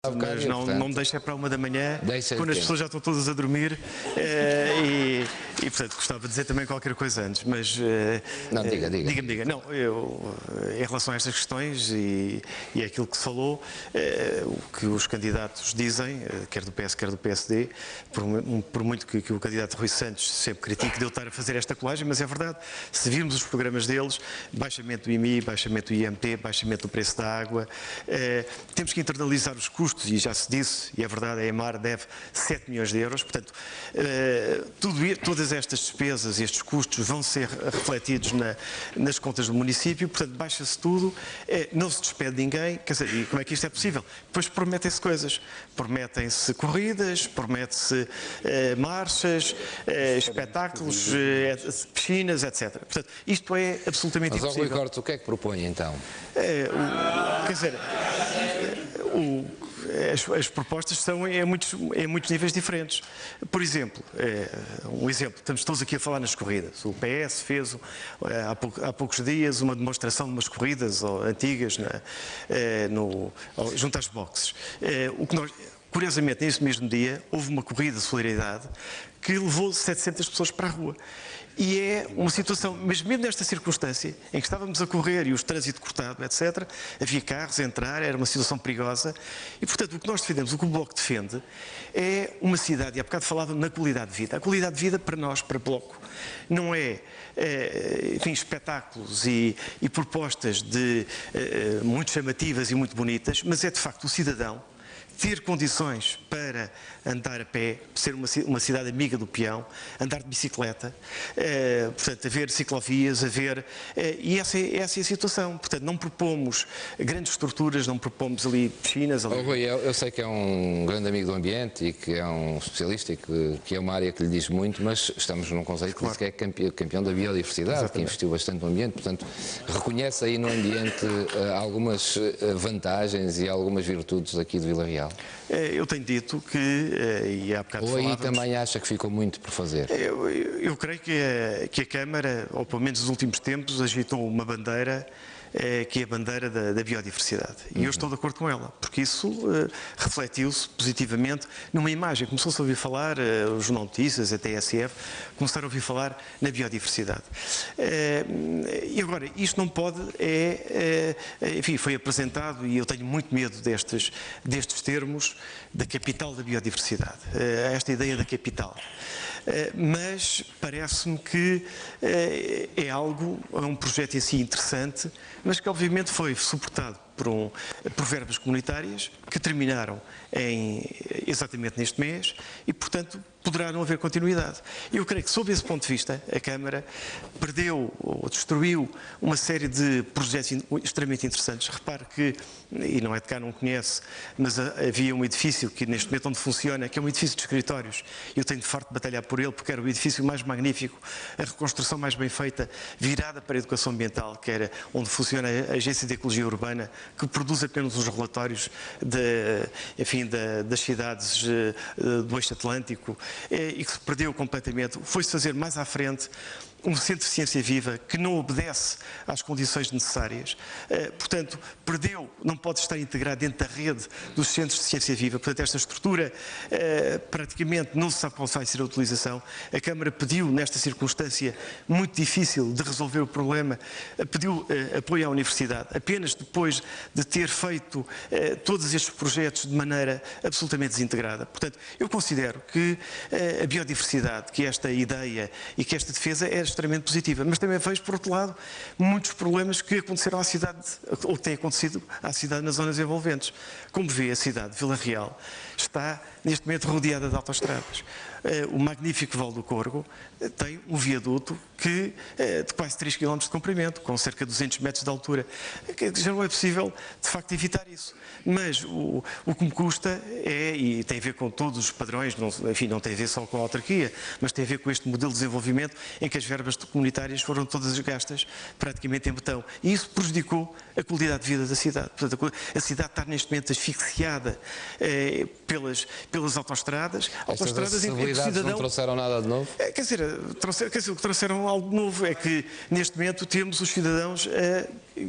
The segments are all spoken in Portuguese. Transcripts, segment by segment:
Mas não me deixa para 1 da manhã, quando as pessoas já estão todas a dormir, e portanto gostava de dizer também qualquer coisa antes, mas... Não, diga-me. Não, em relação a estas questões e aquilo que se falou, o que os candidatos dizem, quer do PS, quer do PSD, por muito que o candidato Rui Santos sempre critique de eu estar a fazer esta colagem, mas é verdade, se virmos os programas deles, baixamento do IMI, baixamento do IMT, baixamento do preço da água, temos que internalizar os custos, e já se disse, e é verdade, a EMAR deve 7 milhões de euros, portanto, todas estas despesas e estes custos vão ser refletidos nas contas do município, portanto, baixa-se tudo, não se despede ninguém, quer dizer, e como é que isto é possível? Depois prometem-se coisas, prometem-se corridas, promete-se marchas, espetáculos, piscinas, etc. Portanto, isto é absolutamente impossível. Mas, Rui Cortes, o que é que propõe, então? Quer dizer, as propostas são em muitos níveis diferentes. Por exemplo, estamos todos aqui a falar nas corridas. O PS fez há poucos dias uma demonstração de umas corridas antigas junto às boxes. Curiosamente, nesse mesmo dia, houve uma corrida de solidariedade que levou 700 pessoas para a rua. E é uma situação, mas mesmo nesta circunstância, em que estávamos a correr e o trânsito cortado, etc., havia carros a entrar, era uma situação perigosa, e portanto o que nós defendemos, o que o Bloco defende, é uma cidade, e há bocado falava na qualidade de vida. A qualidade de vida para nós, para Bloco, não é, enfim, espetáculos e propostas muito chamativas e muito bonitas, mas é de facto o cidadão ter condições para andar a pé, ser uma cidade amiga do peão, andar de bicicleta, portanto, haver ciclovias, e essa é a situação. Portanto, não propomos grandes estruturas, não propomos ali piscinas. Rui, eu sei que é um grande amigo do ambiente e que é um especialista e que é uma área que lhe diz muito, mas estamos num conceito que diz que é campeão da biodiversidade, exatamente, que investiu bastante no ambiente, portanto, reconhece aí no ambiente algumas vantagens e algumas virtudes aqui de Vila Real. Eu tenho dito que, e há bocado falávamos... Ou aí falávamos, também acha que ficou muito por fazer? Eu creio que a Câmara, ou pelo menos nos últimos tempos, agitou uma bandeira que é a bandeira da biodiversidade. E eu estou de acordo com ela, porque isso refletiu-se positivamente numa imagem. Começou-se a ouvir falar, os Jornal Notícias, a TSF, começaram a ouvir falar na biodiversidade. E agora, isto não pode, enfim, foi apresentado, e eu tenho muito medo destes termos, da capital da biodiversidade, esta ideia da capital. Mas parece-me que é um projeto em si interessante, mas que obviamente foi suportado por verbas comunitárias que terminaram exatamente neste mês e, portanto, poderá não haver continuidade. Eu creio que, sob esse ponto de vista, a Câmara perdeu ou destruiu uma série de projetos extremamente interessantes. Repare que, e não é de cá, não conhece, mas havia um edifício que neste momento onde funciona, que é um edifício de escritórios. Eu tenho de farto de batalhar por ele, porque era o edifício mais magnífico, a reconstrução mais bem feita, virada para a educação ambiental, que era onde funciona a Agência de Ecologia Urbana, que produz apenas os relatórios das cidades do eixo atlântico, e que se perdeu completamente. Foi-se fazer mais à frente um centro de ciência viva que não obedece às condições necessárias, portanto, não pode estar integrado dentro da rede dos centros de ciência viva, portanto, esta estrutura praticamente não se sabe qual vai ser a utilização. A Câmara pediu, nesta circunstância muito difícil de resolver o problema, pediu apoio à Universidade, apenas depois de ter feito todos estes projetos de maneira absolutamente desintegrada. Portanto, eu considero que a biodiversidade, que esta ideia e que esta defesa é extremamente positiva, mas também vejo, por outro lado, muitos problemas que aconteceram à cidade, ou que têm acontecido à cidade nas zonas envolventes. Como vê, a cidade de Vila Real está, neste momento, rodeada de autoestradas. O magnífico Vale do Corgo tem um viaduto de quase 3 km de comprimento, com cerca de 200 metros de altura. Já não é possível, de facto, evitar isso. Mas o que me custa e tem a ver com todos os padrões, enfim, não tem a ver só com a autarquia, mas tem a ver com este modelo de desenvolvimento em que as verbas comunitárias foram todas gastas praticamente em betão. E isso prejudicou a qualidade de vida da cidade. Portanto, a cidade está neste momento asfixiada pelas autoestradas. Autoestradas em que o cidadão... não trouxeram nada de novo? O que trouxeram algo de novo é que, neste momento, temos os cidadãos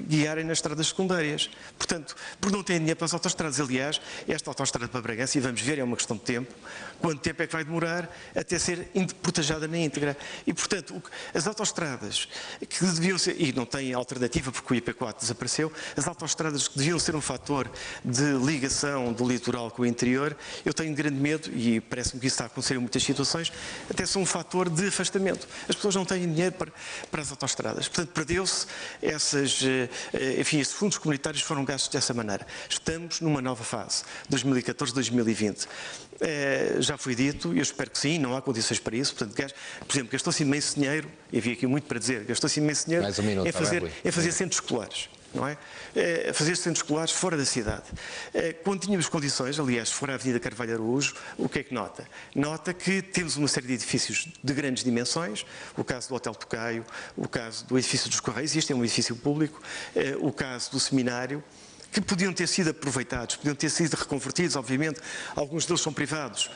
guiarem nas estradas secundárias. Portanto, porque não têm dinheiro para as autoestradas. Aliás, esta autoestrada para Bragança, e vamos ver, é uma questão de tempo, quanto tempo é que vai demorar até ser portajada na íntegra. E, portanto, as autoestradas que deviam ser, e não têm alternativa porque o IP4 desapareceu, as autoestradas que deviam ser um fator de ligação do litoral com o interior, eu tenho grande medo, e parece-me que isso está a acontecer em muitas situações, até são um fator de afastamento. As pessoas não têm dinheiro para as autoestradas. Portanto, perdeu-se esses fundos comunitários foram gastos dessa maneira. Estamos numa nova fase, 2014-2020. Já foi dito, e eu espero que sim, não há condições para isso. Portanto, por exemplo, gastou-se imenso dinheiro, e havia aqui muito para dizer, gastou-se imenso dinheiro em fazer centros escolares. Não é? Fazer centros escolares fora da cidade. Quando tínhamos condições, aliás, se for a Avenida Carvalho Araújo, o que é que nota? Nota que temos uma série de edifícios de grandes dimensões, o caso do Hotel Tocaio, o caso do edifício dos Correios, este é um edifício público, o caso do seminário, que podiam ter sido aproveitados, podiam ter sido reconvertidos, obviamente, alguns deles são privados,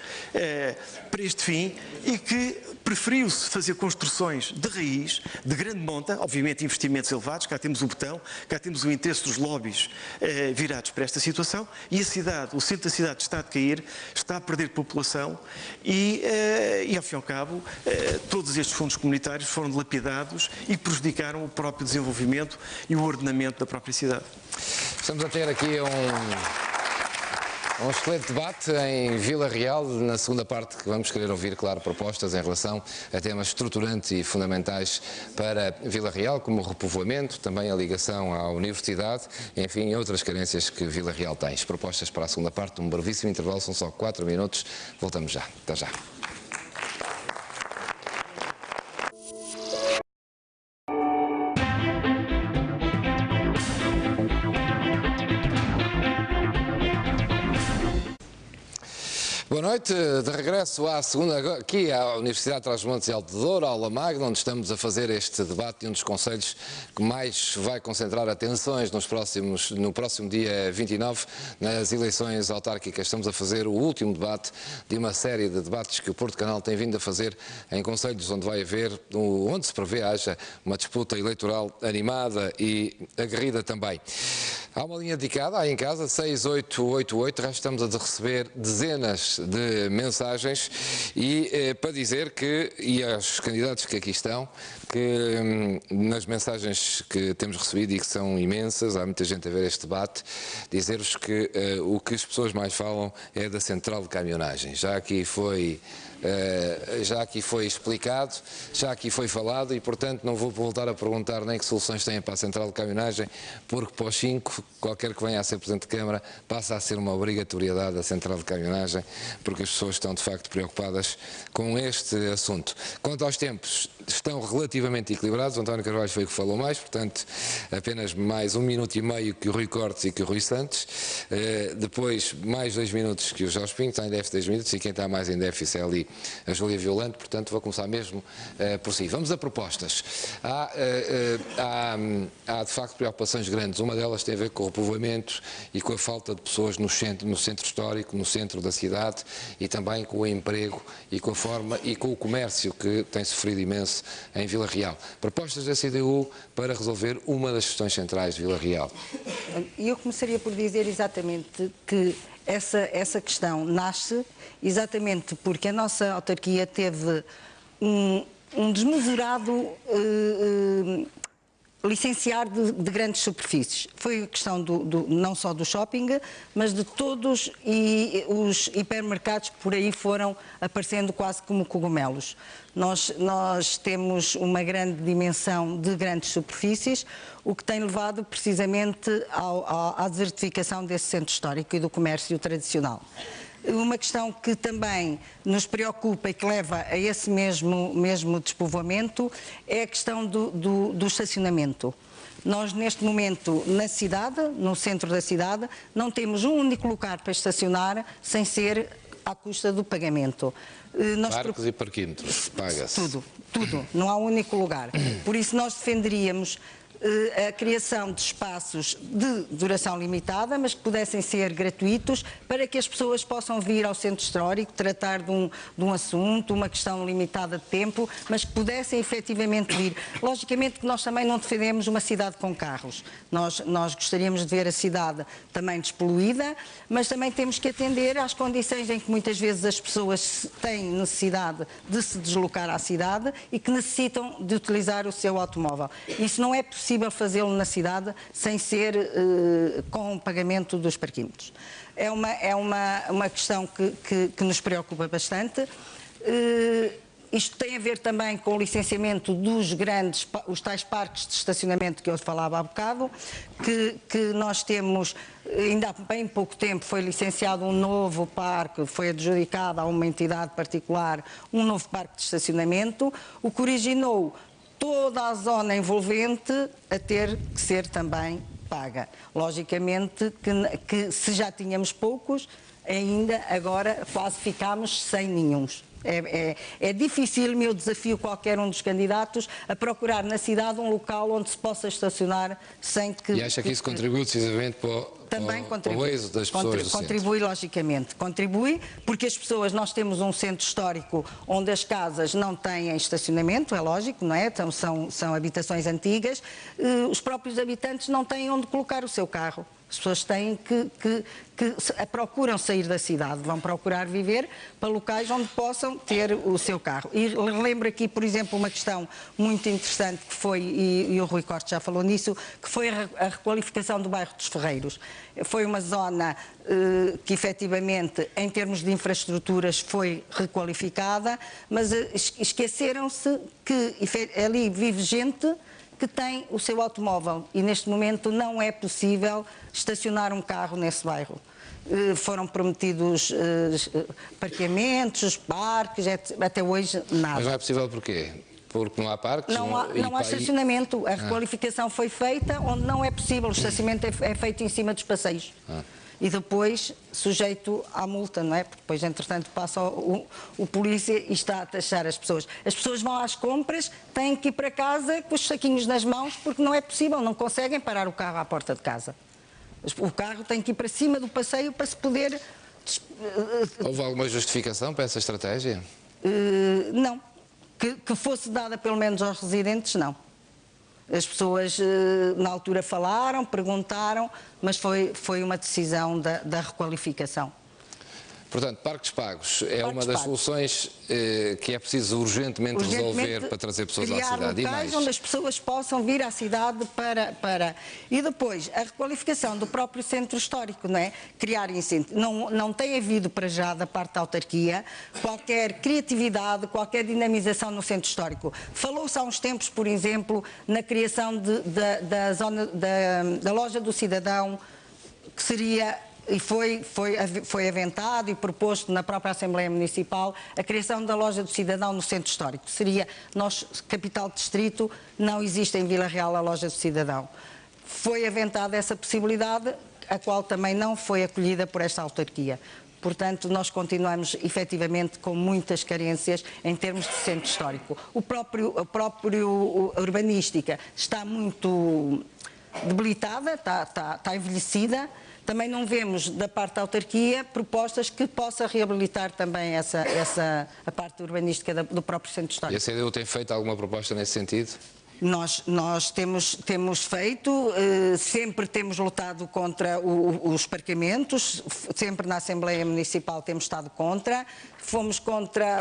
para este fim, e que preferiu-se fazer construções de raiz, de grande monta, obviamente investimentos elevados, cá temos o botão, cá temos o interesse dos lobbies virados para esta situação, e a cidade, o centro da cidade está a decair, está a perder população, e ao fim e ao cabo, todos estes fundos comunitários foram dilapidados e prejudicaram o próprio desenvolvimento e o ordenamento da própria cidade. Estamos a ter aqui um excelente debate em Vila Real, na segunda parte que vamos querer ouvir, claro, propostas em relação a temas estruturantes e fundamentais para Vila Real, como o repovoamento, também a ligação à universidade, enfim, outras carências que Vila Real tem. As propostas para a segunda parte, um brevíssimo intervalo, são só 4 minutos, voltamos já. Até já. Boa noite, de regresso à segunda, aqui à Universidade de Trás-os-Montes e Alto Douro, aula magna, onde estamos a fazer este debate e um dos conselhos que mais vai concentrar atenções no próximo dia 29, nas eleições autárquicas. Estamos a fazer o último debate de uma série de debates que o Porto Canal tem vindo a fazer em concelhos onde vai haver, onde se prevê haja uma disputa eleitoral animada e aguerrida também. Há uma linha dedicada aí em casa, 6888, já estamos a receber dezenas de mensagens e para dizer que, e aos candidatos que aqui estão, que nas mensagens que temos recebido e que são imensas, há muita gente a ver este debate, dizer-vos que o que as pessoas mais falam é da central de caminhonagem. Já aqui foi explicado, já aqui foi falado e, portanto, não vou voltar a perguntar nem que soluções têm para a central de caminhonagem, porque para os 5, qualquer que venha a ser Presidente de Câmara, passa a ser uma obrigatoriedade a central de caminhonagem, porque as pessoas estão, de facto, preocupadas com este assunto. Quanto aos tempos, estão relativamente equilibrados. O António Carvalho foi o que falou mais, portanto, apenas mais 1 minuto e meio que o Rui Cortes e que o Rui Santos. Depois, mais 2 minutos que o Jorge Pinto, está em déficit 2 minutos, e quem está mais em déficit é ali a Júlia Violante, portanto vou começar mesmo por si. Vamos a propostas. Há de facto preocupações grandes, uma delas tem a ver com o repovoamento e com a falta de pessoas no centro histórico, no centro da cidade, e também com o emprego e com a forma e com o comércio que tem sofrido imenso em Vila Real. Propostas da CDU para resolver uma das questões centrais de Vila Real. Eu começaria por dizer exatamente que essa questão nasce exatamente porque a nossa autarquia teve um desmesurado licenciar de grandes superfícies. Foi a questão não só do shopping, mas de todos os hipermercados que por aí foram aparecendo quase como cogumelos. Nós temos uma grande dimensão de grandes superfícies, o que tem levado precisamente à desertificação desse centro histórico e do comércio tradicional. Uma questão que também nos preocupa e que leva a esse mesmo despovoamento é a questão do estacionamento. Nós, neste momento, na cidade, no centro da cidade, não temos um único lugar para estacionar sem ser à custa do pagamento. Parques e parquímetros, paga-se. Tudo. Não há um único lugar. Por isso nós defenderíamos a criação de espaços de duração limitada, mas que pudessem ser gratuitos, para que as pessoas possam vir ao centro histórico, tratar de um assunto, uma questão limitada de tempo, mas que pudessem efetivamente vir. Logicamente que nós também não defendemos uma cidade com carros. Nós gostaríamos de ver a cidade também despoluída, mas também temos que atender às condições em que muitas vezes as pessoas têm necessidade de se deslocar à cidade e que necessitam de utilizar o seu automóvel. Isso não é possível fazê-lo na cidade sem ser com o pagamento dos parquímetros. É uma questão que nos preocupa bastante. Isto tem a ver também com o licenciamento dos os tais parques de estacionamento que eu falava há bocado, que nós temos, ainda há bem pouco tempo foi licenciado um novo parque, foi adjudicado a uma entidade particular, um novo parque de estacionamento, o que originou toda a zona envolvente a ter que ser também paga. Logicamente que se já tínhamos poucos, ainda agora quase ficámos sem nenhuns. É difícil, eu desafio qualquer um dos candidatos a procurar na cidade um local onde se possa estacionar sem que... E acha que isso contribui decisivamente para o êxito das pessoas do centro? Contribui, logicamente. Contribui porque as pessoas, nós temos um centro histórico onde as casas não têm estacionamento, é lógico, não é? Então, são habitações antigas, os próprios habitantes não têm onde colocar o seu carro. As pessoas têm que procuram sair da cidade, vão procurar viver para locais onde possam ter o seu carro. E lembro aqui, por exemplo, uma questão muito interessante que foi, e o Rui Cortes já falou nisso, que foi a requalificação do bairro dos Ferreiros. Foi uma zona que efetivamente, em termos de infraestruturas, foi requalificada, mas esqueceram-se que ali vive gente que tem o seu automóvel e neste momento não é possível estacionar um carro nesse bairro. Foram prometidos parqueamentos, parques, até hoje nada. Mas não é possível porquê? Porque não há parques? Não há estacionamento. A requalificação foi feita onde não é possível. O estacionamento é feito em cima dos passeios. E depois sujeito à multa, não é? Porque depois, entretanto, passa o polícia e está a taxar as pessoas. As pessoas vão às compras, têm que ir para casa com os saquinhos nas mãos, porque não é possível, não conseguem parar o carro à porta de casa. O carro tem que ir para cima do passeio para se poder... Houve alguma justificação para essa estratégia? Não. Que fosse dada pelo menos aos residentes, não. As pessoas na altura falaram, perguntaram, mas foi uma decisão da requalificação. Portanto, parques pagos é uma das soluções que é preciso urgentemente resolver para trazer pessoas à cidade. Criar locais onde as pessoas possam vir à cidade para... E depois, a requalificação do próprio centro histórico, não é? Criar incentivo. Não tem havido para já, da parte da autarquia, qualquer criatividade, qualquer dinamização no centro histórico. Falou-se há uns tempos, por exemplo, na criação da loja do cidadão, que seria... E foi aventado e proposto na própria Assembleia Municipal a criação da loja do cidadão no centro histórico. Seria, capital de distrito, não existe em Vila Real a loja do cidadão. Foi aventada essa possibilidade, a qual também não foi acolhida por esta autarquia. Portanto, nós continuamos efetivamente com muitas carências em termos de centro histórico. A própria urbanística está muito debilitada, está envelhecida. Também não vemos da parte da autarquia propostas que possa reabilitar também a parte urbanística do próprio centro histórico. E a CDU tem feito alguma proposta nesse sentido? Nós temos feito, sempre temos lutado contra os parqueamentos, sempre na Assembleia Municipal temos estado contra. Fomos contra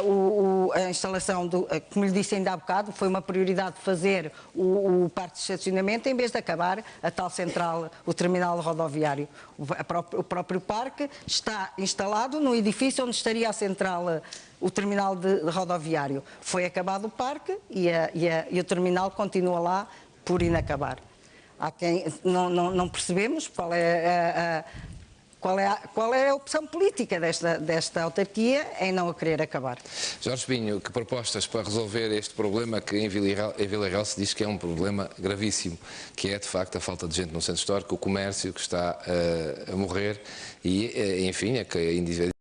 a instalação como lhe disse ainda há bocado, foi uma prioridade fazer o parque de estacionamento em vez de acabar a tal central, o terminal rodoviário. O próprio parque está instalado no edifício onde estaria a central, o terminal de rodoviário. Foi acabado o parque e o terminal continua lá por inacabar. Há quem não percebemos qual é a opção política desta autarquia em não a querer acabar. Jorge Pinho, que propostas para resolver este problema que em Vila Real se diz que é um problema gravíssimo, que é de facto a falta de gente no centro histórico, o comércio que está a morrer e, enfim, a individualidade